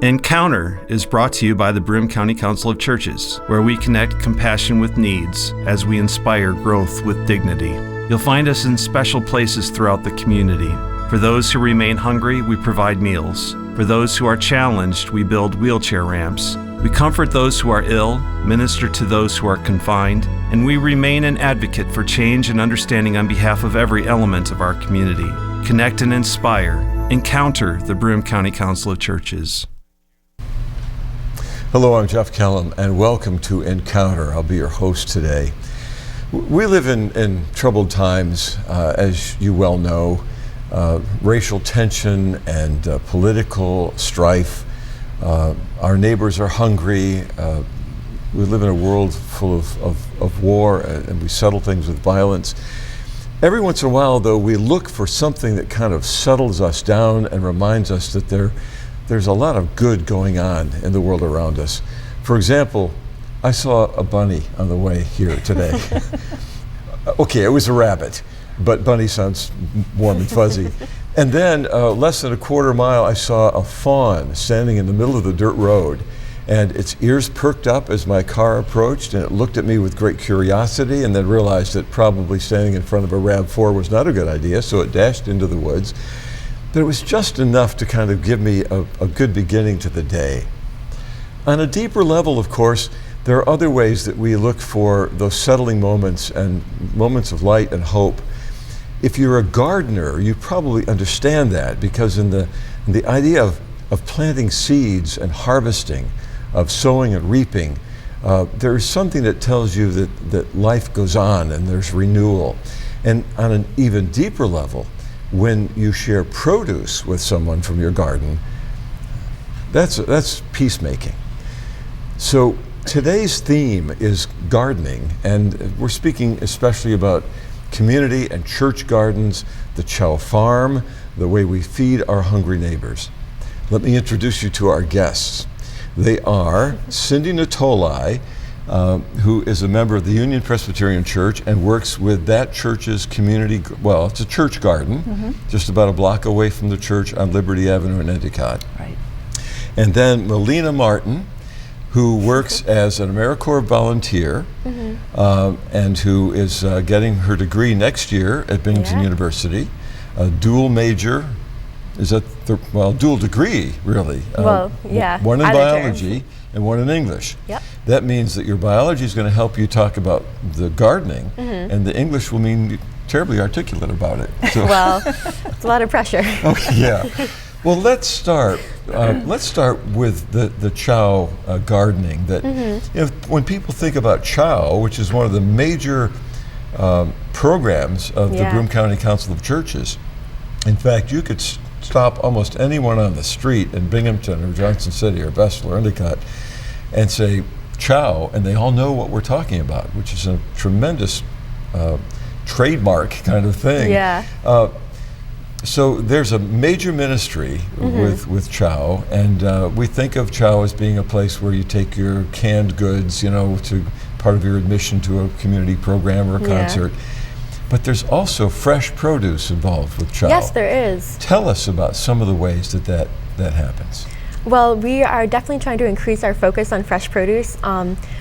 Encounter is brought to you by the Broome County Council of Churches, where we connect compassion with needs as we inspire growth with dignity. You'll find us in special places throughout the community. For those who remain hungry, we provide meals. For those who are challenged, we build wheelchair ramps. We comfort those who are ill, minister to those who are confined, and we remain an advocate for change and understanding on behalf of every element of our community. Connect and inspire. Encounter the Broome County Council of Churches. Hello, I'm Jeff Kellam, and welcome to Encounter. I'll be your host today. We live in troubled times, as you well know. Racial tension and political strife. Our neighbors are hungry. We live in a world full of war, and we settle things with violence. Every once in a while, though, we look for something that kind of settles us down and reminds us that there's a lot of good going on in the world around us. For example, I saw a bunny on the way here today. Okay, it was a rabbit, but bunny sounds warm and fuzzy. And then less than a quarter mile, I saw a fawn standing in the middle of the dirt road, and its ears perked up as my car approached, and it looked at me with great curiosity, and then realized that probably standing in front of a RAV4 was not a good idea, so it dashed into the woods. But it was just enough to kind of give me a good beginning to the day. On a deeper level, of course, there are other ways that we look for those settling moments and moments of light and hope. If you're a gardener, you probably understand that, because in the idea of planting seeds and harvesting, of sowing and reaping, there is something that tells you that life goes on and there's renewal. And on an even deeper level, when you share produce with someone from your garden, that's peacemaking. So today's theme is gardening, and we're speaking especially about community and church gardens, the Chow Farm, the way we feed our hungry neighbors. Let me introduce you to our guests. They are Cindy Natoli, who is a member of the Union Presbyterian Church and works with that church's community, well, it's a church garden, just about a block away from the church on Liberty Avenue in Endicott. Right. And then Melina Martin, who works as an AmeriCorps volunteer, and who is getting her degree next year at Binghamton University, a dual major. Is that dual degree, really? Well, yeah. One in biology and one in English. Yep. That means that your biology is going to help you talk about the gardening, and the English will mean you're terribly articulate about it. So well, it's a lot of pressure. Okay, yeah. Well, let's start. Let's start with the Chow gardening. That when people think about Chow, which is one of the major programs of the Broome County Council of Churches. In fact, you could stop almost anyone on the street in Binghamton or Johnson City or Vestal or Endicott and say Chow, and they all know what we're talking about, which is a tremendous trademark kind of thing. Yeah. So there's a major ministry with Chow, and we think of Chow as being a place where you take your canned goods, to part of your admission to a community program or a concert. But there's also fresh produce involved with Chow. Yes, there is. Tell us about some of the ways that happens. Well, we are definitely trying to increase our focus on fresh produce.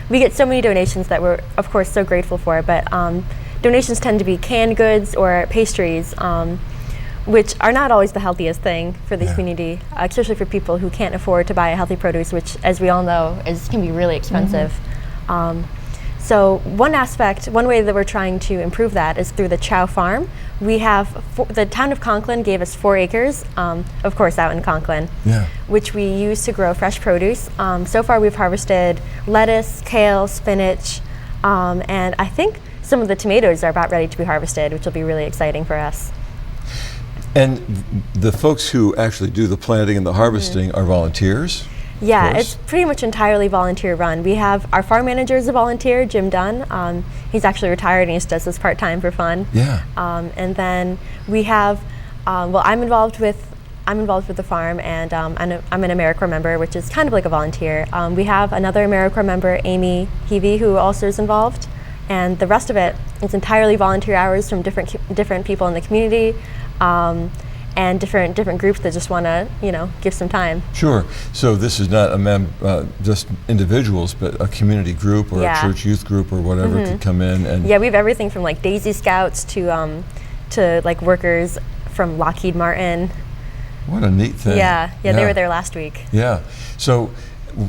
We get so many donations that we're, of course, so grateful for, but donations tend to be canned goods or pastries, which are not always the healthiest thing for the community, especially for people who can't afford to buy a healthy produce, which, as we all know, can be really expensive. So one way that we're trying to improve that is through the Chow Farm. We have, the town of Conklin gave us 4 acres, of course out in Conklin, which we use to grow fresh produce. So far we've harvested lettuce, kale, spinach, and I think some of the tomatoes are about ready to be harvested, which will be really exciting for us. And the folks who actually do the planting and the harvesting are volunteers? Yeah, it's pretty much entirely volunteer run. We have our farm manager is a volunteer, Jim Dunn. He's actually retired and he just does this part-time for fun. Yeah. And then we have, I'm involved with the farm, and I'm an AmeriCorps member, which is kind of like a volunteer. We have another AmeriCorps member, Amy Heavey, who also is involved, and the rest of it is entirely volunteer hours from different people in the community. and different groups that just want to, give some time. Sure. So this is not just individuals, but a community group or a church youth group or whatever could come in and. Yeah, we have everything from like Daisy Scouts to like workers from Lockheed Martin. What a neat thing. Yeah, they were there last week. Yeah. So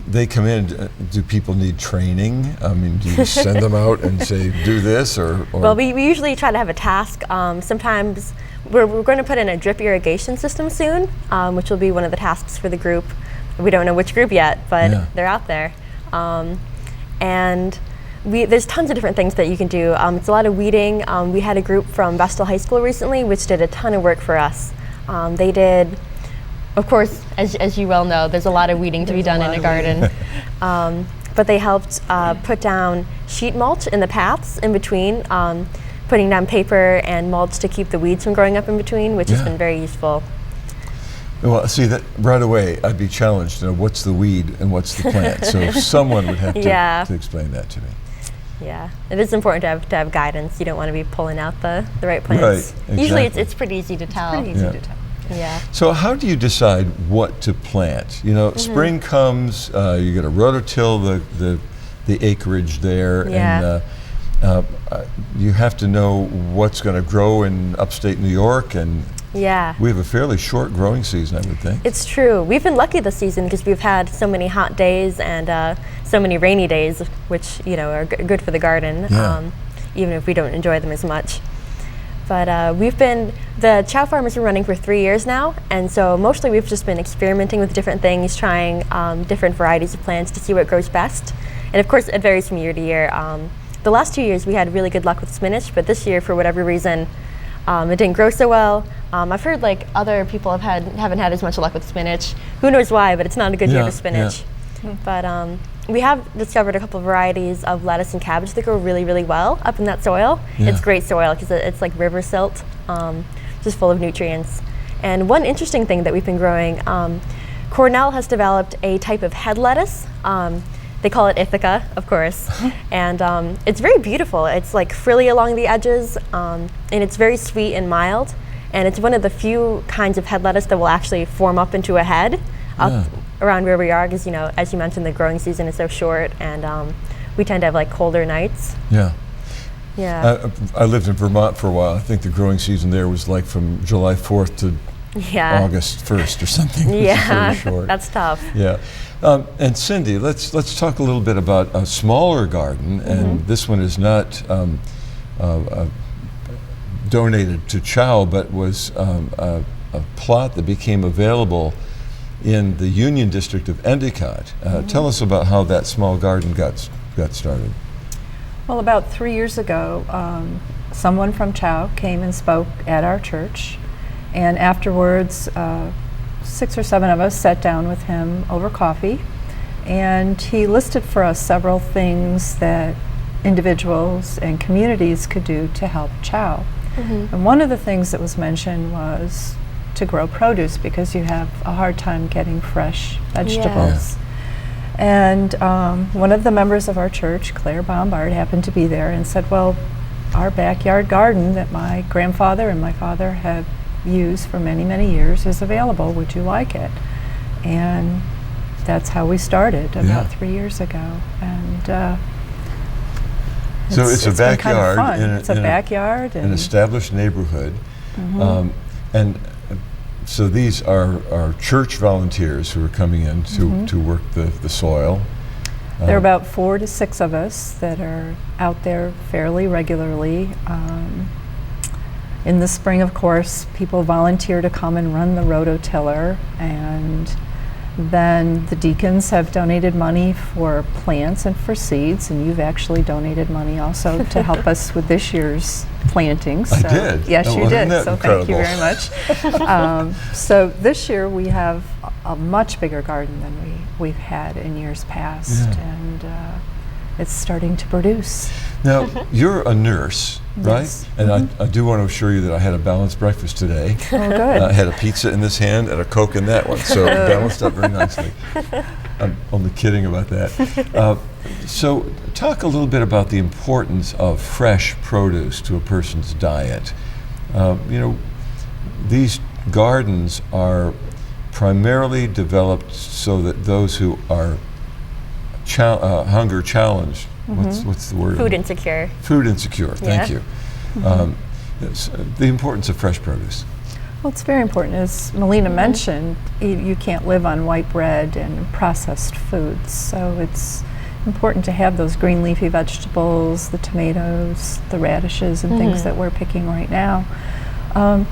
they come in. Do people need training? I mean, do you send them out and say, do this or? Well, we usually try to have a task. Sometimes we're going to put in a drip irrigation system soon, which will be one of the tasks for the group. We don't know which group yet, but they're out there. And there's tons of different things that you can do. It's a lot of weeding. We had a group from Vestal High School recently, which did a ton of work for us. They did. Of course, as you well know, there's a lot of weeding to be done in a garden. But they helped put down sheet mulch in the paths in between, putting down paper and mulch to keep the weeds from growing up in between, which has been very useful. Well, see, that right away, I'd be challenged to know what's the weed and what's the plant. So someone would have to explain that to me. Yeah, it is important to have guidance. You don't want to be pulling out the right plants. Right, exactly. Usually it's pretty easy to tell. Yeah. So how do you decide what to plant? Spring comes, you got to rototill the acreage there, and you have to know what's going to grow in upstate New York, and we have a fairly short growing season, I would think. It's true. We've been lucky this season because we've had so many hot days and so many rainy days, which are good for the garden, even if we don't enjoy them as much. But the Chow Farm has been running for 3 years now, and so mostly we've just been experimenting with different things, trying different varieties of plants to see what grows best. And of course, it varies from year to year. The last 2 years we had really good luck with spinach, but this year, for whatever reason, it didn't grow so well. I've heard like other people haven't had as much luck with spinach. Who knows why, but it's not a good year for spinach. But we have discovered a couple of varieties of lettuce and cabbage that grow really, really well up in that soil. It's great soil because it's like river silt, just full of nutrients. And one interesting thing that we've been growing, Cornell has developed a type of head lettuce. They call it Ithaca, of course. And it's very beautiful. It's like frilly along the edges, and it's very sweet and mild. And it's one of the few kinds of head lettuce that will actually form up into a head up around where we are, because as you mentioned, the growing season is so short, and we tend to have like colder nights. I lived in Vermont for a while. I think the growing season there was like from July 4th to August 1st or something. Yeah, very short. That's tough. Yeah. And Cindy, let's talk a little bit about a smaller garden, and this one is not donated to Chow, but was a plot that became available in the Union District of Endicott. Tell us about how that small garden got started. Well, about 3 years ago, someone from Chow came and spoke at our church, and afterwards 6 or 7 of us sat down with him over coffee, and he listed for us several things that individuals and communities could do to help Chow. And one of the things that was mentioned was to grow produce, because you have a hard time getting fresh vegetables. And one of the members of our church, Claire Bombard, happened to be there and said, well, our backyard garden that my grandfather and my father have used for many, many years is available. Would you like it? And that's how we started about 3 years ago. And so it's a backyard. It's a backyard. An established neighborhood. And so these are church volunteers who are coming in to work the soil. There are about 4 to 6 of us that are out there fairly regularly. In the spring, of course, people volunteer to come and run the rototiller, and then the deacons have donated money for plants and for seeds, and you've actually donated money also to help us with this year's plantings. I did? Yes, you did, so incredible? Thank you very much. So this year we have a much bigger garden than we've had in years past, and it's starting to produce. Now, you're a nurse, right? Yes. And I do want to assure you that I had a balanced breakfast today. Oh, good. I had a pizza in this hand and a Coke in that one, so it balanced up very nicely. I'm only kidding about that. So talk a little bit about the importance of fresh produce to a person's diet. These gardens are primarily developed so that those who are hunger challenged, what's the word? Food insecure. Food insecure, thank Yeah. you. Yes, the importance of fresh produce. Well, it's very important. As Melina mentioned, you can't live on white bread and processed foods, so it's important to have those green leafy vegetables, the tomatoes, the radishes, and things that we're picking right now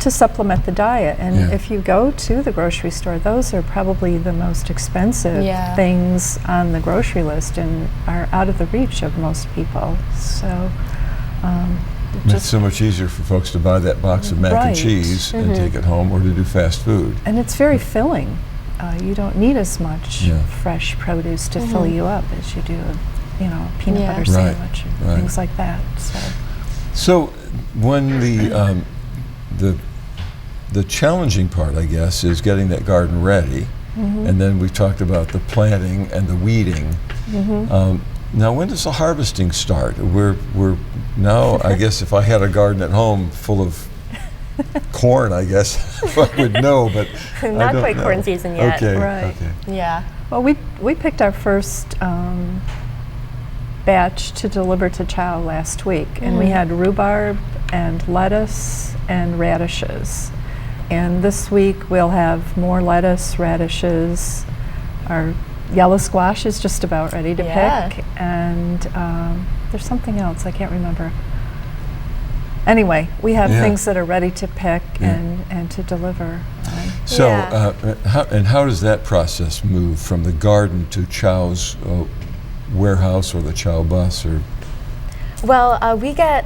to supplement the diet. And if you go to the grocery store, those are probably the most expensive things on the grocery list and are out of the reach of most people. So It's so much easier for folks to buy that box of mac and cheese and take it home, or to do fast food. And it's very filling. You don't need as much fresh produce to fill you up as you do a peanut butter sandwich and things like that. So when the challenging part, I guess, is getting that garden ready, and then we talked about the planting and the weeding. Now, when does the harvesting start? We're now, I guess, if I had a garden at home full of corn, I guess I would know, but not quite corn season yet. Okay, right. okay. Yeah. Well, we picked our first batch to deliver to Chow last week, and we had rhubarb and lettuce and radishes. And this week we'll have more lettuce, radishes. Our yellow squash is just about ready to pick, and there's something else I can't remember. Anyway, we have things that are ready to pick and to deliver. So, how does that process move from the garden to Chow's warehouse or the Chow bus? Or Well, we get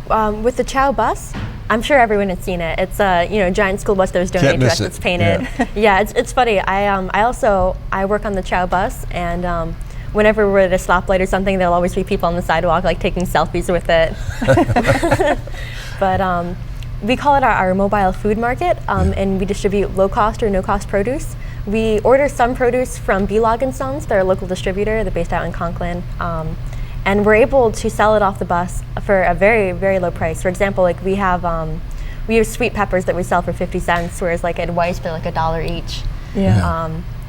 with the Chow bus. I'm sure everyone has seen it. It's a giant school bus that was donated to us. It's painted. Yeah, it's funny. I work on the Chow bus, and whenever we're at a stoplight or something, there'll always be people on the sidewalk like taking selfies with it. But we call it our mobile food market, and we distribute low-cost or no-cost produce. We order some produce from Belog & Sons. They're a local distributor. They're based out in Conklin. And we're able to sell it off the bus for a very, very low price. For example, like we have sweet peppers that we sell for 50 cents, whereas like at Weiss they're like $1 each.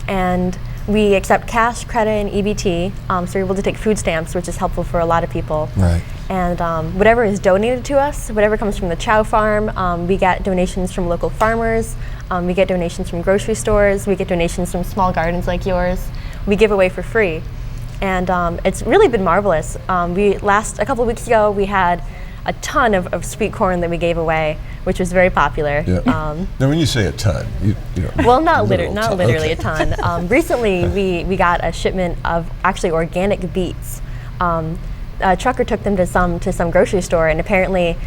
And we accept cash, credit, and EBT, so we're able to take food stamps, which is helpful for a lot of people. Right. And whatever is donated to us, whatever comes from the Chow farm, we get donations from local farmers, we get donations from grocery stores, we get donations from small gardens like yours. We give away for free. And it's really been marvelous. A couple of weeks ago, we had a ton of sweet corn that we gave away, which was very popular. Now, when you say a ton, well, not literally a ton. Recently, we got a shipment of actually organic beets. A trucker took them to some grocery store, and apparently,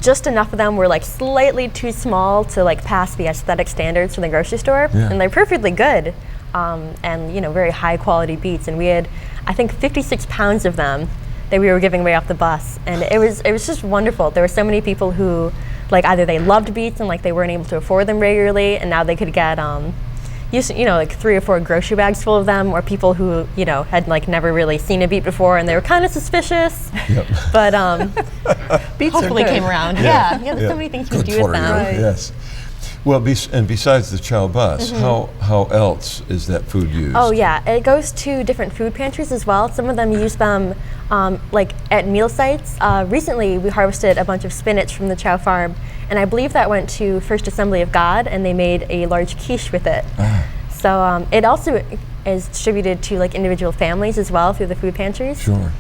just enough of them were like slightly too small to like pass the aesthetic standards from the grocery store, and they're perfectly good. And very high quality beets, and we had I think 56 pounds of them that we were giving away off the bus, and it was just wonderful. There were so many people who like either they loved beets and like they weren't able to afford them regularly, and now they could get like 3 or 4 grocery bags full of them, or people who had like never really seen a beet before and they were kind of suspicious, but beets hopefully came around. There's so many things we do with them. Right. Yes. Well, and besides the Chow bus, how else is that food used? Oh yeah, it goes to different food pantries as well. Some of them use them like at meal sites. Recently, we harvested a bunch of spinach from the Chow farm, and I believe that went to First Assembly of God, and they made a large quiche with it. So it also is distributed to like individual families as well through the food pantries. Sure.